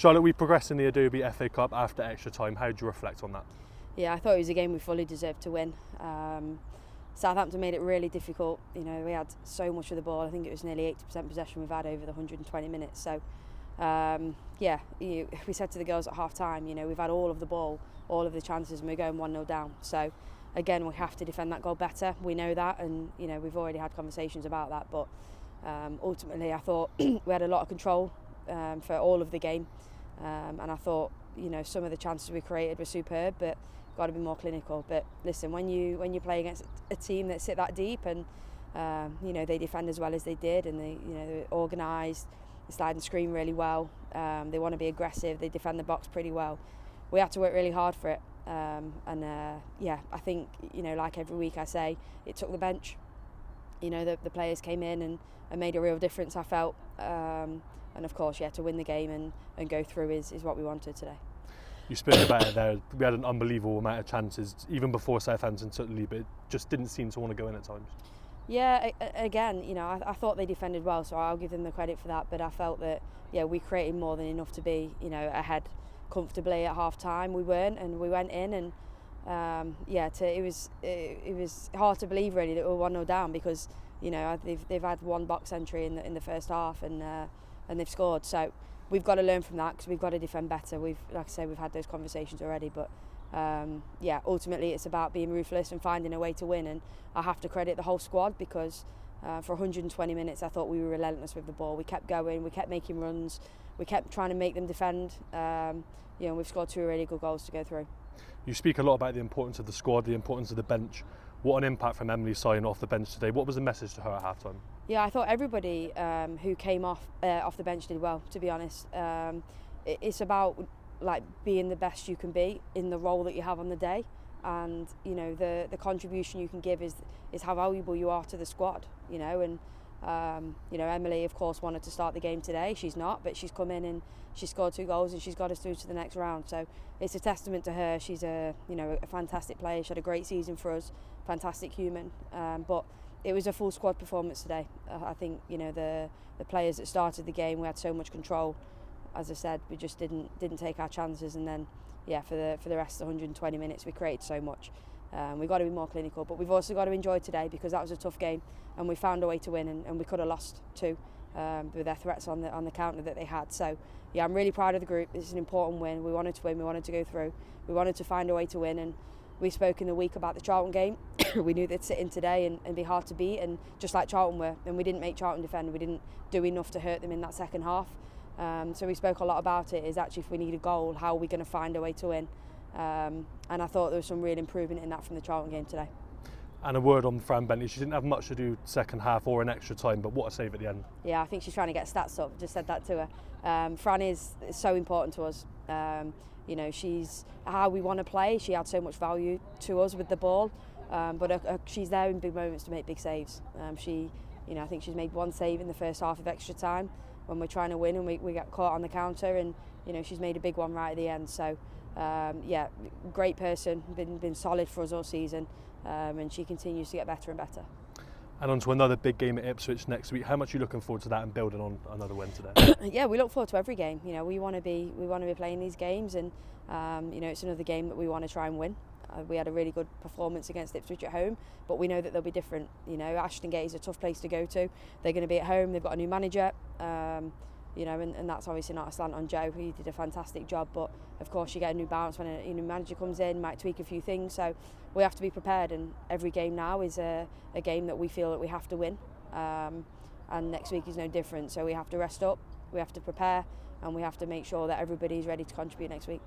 Charlotte, we progressed in the Adobe FA Cup after extra time. How do you reflect on that? Yeah, I thought it was a game we fully deserved to win. Southampton made it really difficult. You know, we had so much of the ball. I think it was nearly 80% possession we've had over the 120 minutes. So, we said to the girls at half time, you know, we've had all of the ball, all of the chances, and we're going 1-0 down. So, again, we have to defend that goal better. We know that, and, you know, we've already had conversations about that. But ultimately, I thought we had a lot of control for all of the game. And I thought, you know, some of the chances we created were superb, but got to be more clinical. But listen, when you play against a team that sit that deep and you know, they defend as well as they did, and they're organised, they slide and screen really well. They want to be aggressive. They defend the box pretty well. We had to work really hard for it. I think, you know, like every week I say, it took the bench. You know, the players came in and made a real difference, I felt. And of course, to win the game and go through is what we wanted today. You spoke about it there. We had an unbelievable amount of chances, even before Southampton took the lead, but it just didn't seem to want to go in at times. Yeah, again, you know, I thought they defended well, so I'll give them the credit for that. But I felt that, we created more than enough to be, you know, ahead comfortably at half time. We weren't, and we went in, and it was hard to believe really that we were 1-0 down, because, you know, they've had one box entry in the first half, and they've scored. So we've got to learn from that, because we've got to defend better. Like I say, we've had those conversations already, but ultimately it's about being ruthless and finding a way to win. And I have to credit the whole squad, because for 120 minutes I thought we were relentless with the ball. We kept going, we kept making runs, we kept trying to make them defend. We've scored 2 really good goals to go through. You speak a lot about the importance of the squad, the importance of the bench. What an impact from Emily signing off the bench today. What was the message to her at half time? Yeah, I thought everybody who came off the bench did well, to be honest. It's about like being the best you can be in the role that you have on the day, and you know, the contribution you can give is how valuable you are to the squad. You know, and Emily of course wanted to start the game today. She's not, but she's come in and she scored 2 goals and she's got us through to the next round. So it's a testament to her. She's a fantastic player. She had a great season for us, fantastic human. But it was a full squad performance today. I think, you know, the players that started the game, we had so much control. As I said, we just didn't take our chances, and then for the rest of the 120 minutes we created so much. We've got to be more clinical, but we've also got to enjoy today, because that was a tough game and we found a way to win, and we could have lost too with their threats on the counter that they had. So I'm really proud of the group. It's an important win. We wanted to win, we wanted to go through, we wanted to find a way to win. And we spoke in the week about the Charlton game. We knew they'd sit in today and be hard to beat, and just like Charlton were, and we didn't make Charlton defend. We didn't do enough to hurt them in that second half. So we spoke a lot about it, is actually if we need a goal, how are we going to find a way to win? And I thought there was some real improvement in that from the Charlton game today. And a word on Fran Bentley. She didn't have much to do second half or an extra time, but what a save at the end. Yeah, I think she's trying to get stats up. Just said that to her. Fran is so important to us. She's how we want to play. She had so much value to us with the ball, but she's there in big moments to make big saves. I think she's made 1 save in the first half of extra time when we're trying to win, and we got caught on the counter, and she's made a big one right at the end. So great person, been solid for us all season, and she continues to get better and better. And on to another big game at Ipswich next week. How much are you looking forward to that and building on another win today? Yeah, we look forward to every game. You know, we want to be playing these games, and it's another game that we want to try and win. We had a really good performance against Ipswich at home, but we know that they'll be different. You know, Ashton Gate is a tough place to go to. They're going to be at home. They've got a new manager. And that's obviously not a slant on Joe. He did a fantastic job, but of course you get a new bounce when a new manager comes in, might tweak a few things. So we have to be prepared, and every game now is a game that we feel that we have to win. And next week is no different. So we have to rest up, we have to prepare, and we have to make sure that everybody's ready to contribute next week.